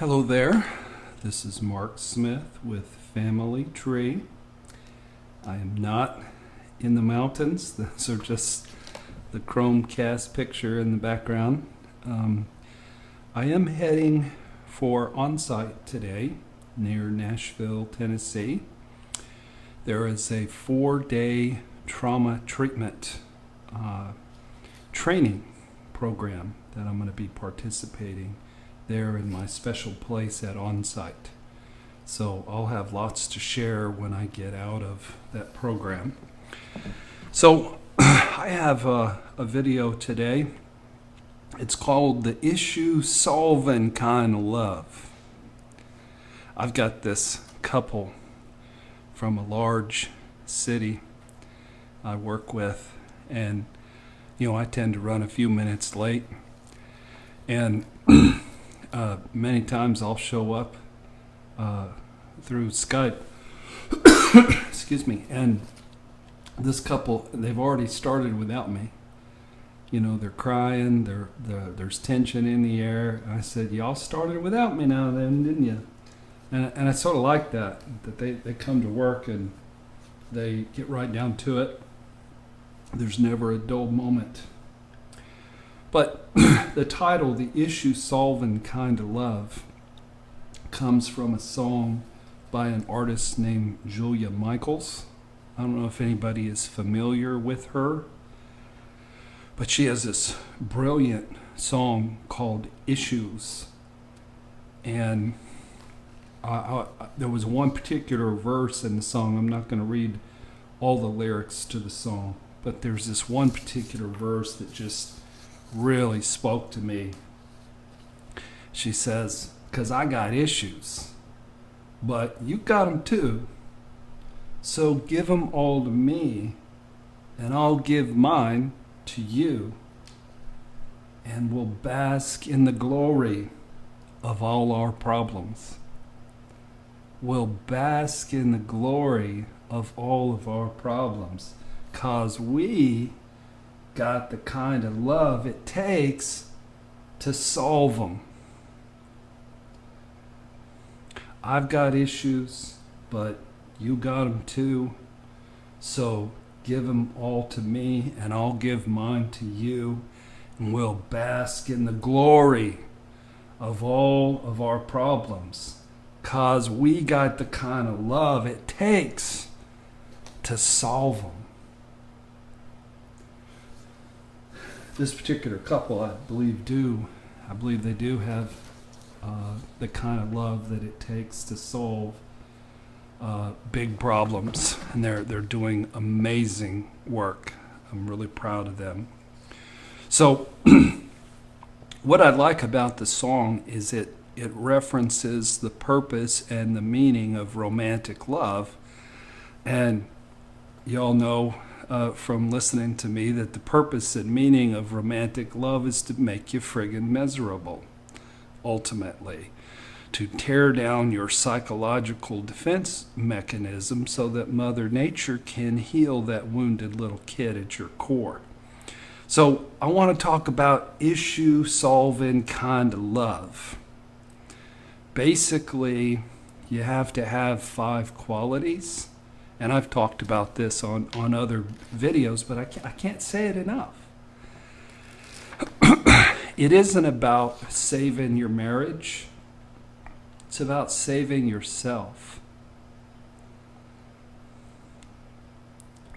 Hello there, this is Mark Smith with Family Tree. I am not in the mountains, those are just the Chromecast picture in the background. I am heading for on-site today near Nashville, Tennessee. There is a 4-day trauma treatment training program that I'm going to be participating there in my special place at on-site. So I'll have lots to share when I get out of that program. So I have a video today. It's called The Issue Solving Kind of Love. I've got this couple from a large city I work with, and I tend to run a few minutes late, and many times I'll show up through Skype. Excuse me. And this couple, they've already started without me. They're crying. There's tension in the air. I said, "Y'all started without me now, then, didn't you?" And I sort of like that they come to work and they get right down to it. There's never a dull moment. But the title, The Issue Solving Kind of Love, comes from a song by an artist named Julia Michaels. I don't know if anybody is familiar with her, but she has this brilliant song called Issues. And there was one particular verse in the song. I'm not going to read all the lyrics to the song, but there's this one particular verse that just really spoke to me. She says, "'Cause I got issues, but you got them too. So give them all to me, and I'll give mine to you, and we'll bask in the glory of all our problems. We'll bask in the glory of all of our problems, 'cause we got the kind of love it takes to solve them. I've got issues, but you got them too. So give them all to me, and I'll give mine to you, and we'll bask in the glory of all of our problems, 'cause we got the kind of love it takes to solve them." This particular couple, I believe they do have the kind of love that it takes to solve big problems, and they're doing amazing work. I'm really proud of them. So, what I like about the song is it references the purpose and the meaning of romantic love, and y'all know from listening to me that the purpose and meaning of romantic love is to make you friggin' miserable, ultimately. To tear down your psychological defense mechanism so that Mother Nature can heal that wounded little kid at your core. So I want to talk about issue-solving kind of love. Basically, you have to have 5 qualities. And I've talked about this on other videos, but I can't say it enough. It isn't about saving your marriage. It's about saving yourself.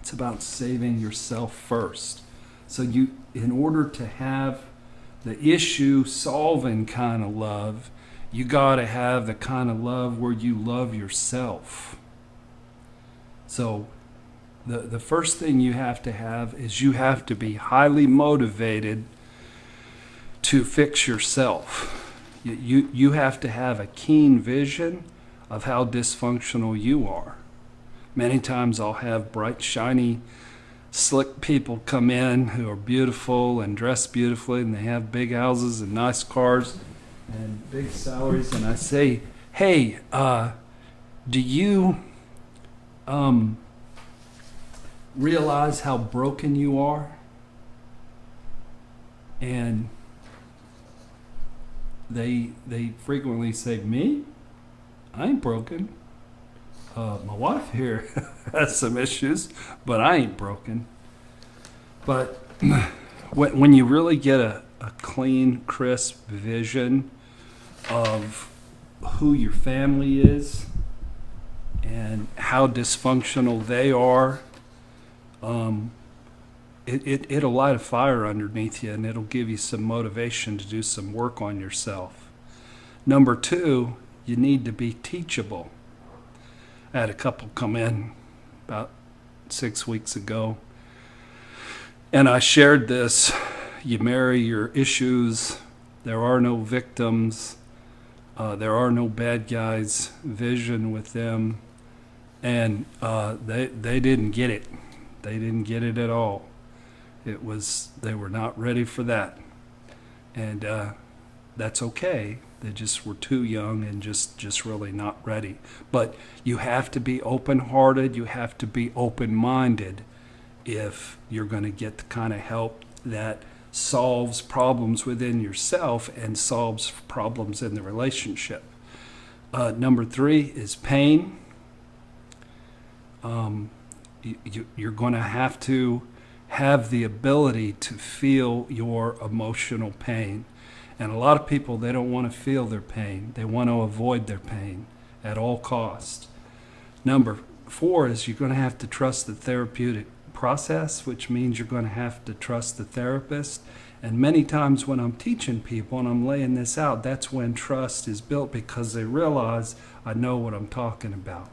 It's about saving yourself first. So in order to have the issue-solving kind of love, you got to have the kind of love where you love yourself. So the first thing you have to have is you have to be highly motivated to fix yourself. You have to have a keen vision of how dysfunctional you are. Many times I'll have bright, shiny, slick people come in who are beautiful and dress beautifully, and they have big houses and nice cars and big salaries, and I say, "Hey, do you realize how broken you are?" And they frequently say, "Me? I ain't broken. My wife here has some issues, but I ain't broken." But when you really get a clean, crisp vision of who your family is and how dysfunctional they are, it'll light a fire underneath you, and it'll give you some motivation to do some work on yourself. Number two, you need to be teachable. I had a couple come in about 6 weeks ago, and I shared this: you marry your issues, there are no victims, there are no bad guys, vision with them. And they didn't get it. They didn't get it at all. They were not ready for that. And that's okay. They just were too young and just really not ready. But you have to be open-hearted. You have to be open-minded if you're going to get the kind of help that solves problems within yourself and solves problems in the relationship. Number three is pain. You're going to have the ability to feel your emotional pain. And a lot of people, they don't want to feel their pain. They want to avoid their pain at all costs. Number four is you're going to have to trust the therapeutic process, which means you're going to have to trust the therapist. And many times when I'm teaching people and I'm laying this out, that's when trust is built, because they realize I know what I'm talking about.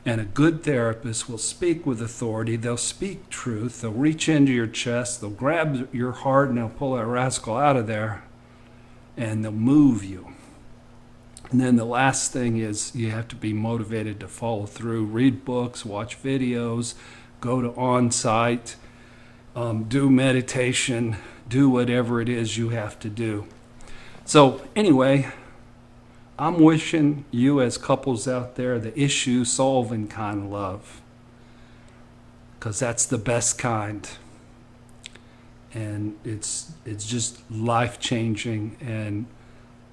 And a good therapist will speak with authority. They'll speak truth. They'll reach into your chest. They'll grab your heart and they'll pull that rascal out of there, and they'll move you. And then the last thing is you have to be motivated to follow through. Read books, watch videos, go to on-site, do meditation, do whatever it is you have to do. So anyway, I'm wishing you as couples out there the issue-solving kind of love, because that's the best kind. And it's just life-changing and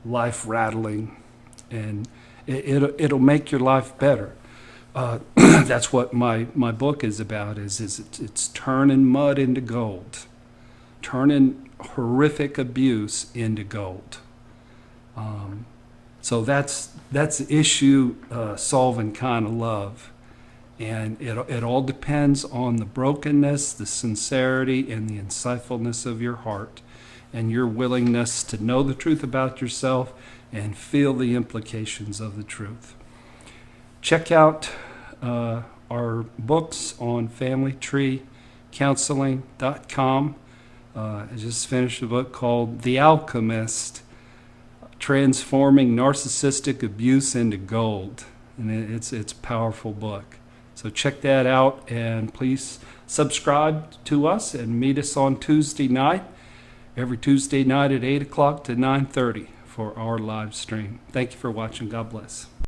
life-rattling, and it'll make your life better. That's what my book is about. It's turning mud into gold, turning horrific abuse into gold. So that's the issue solving kind of love, and it all depends on the brokenness, the sincerity, and the insightfulness of your heart, and your willingness to know the truth about yourself and feel the implications of the truth. Check out our books on familytreecounseling.com. I just finished a book called The Alchemist: Transforming Narcissistic Abuse into Gold. And it's a powerful book. So check that out, and please subscribe to us and meet us on Tuesday night, every Tuesday night at 8 o'clock to 9:30 for our live stream. Thank you for watching. God bless.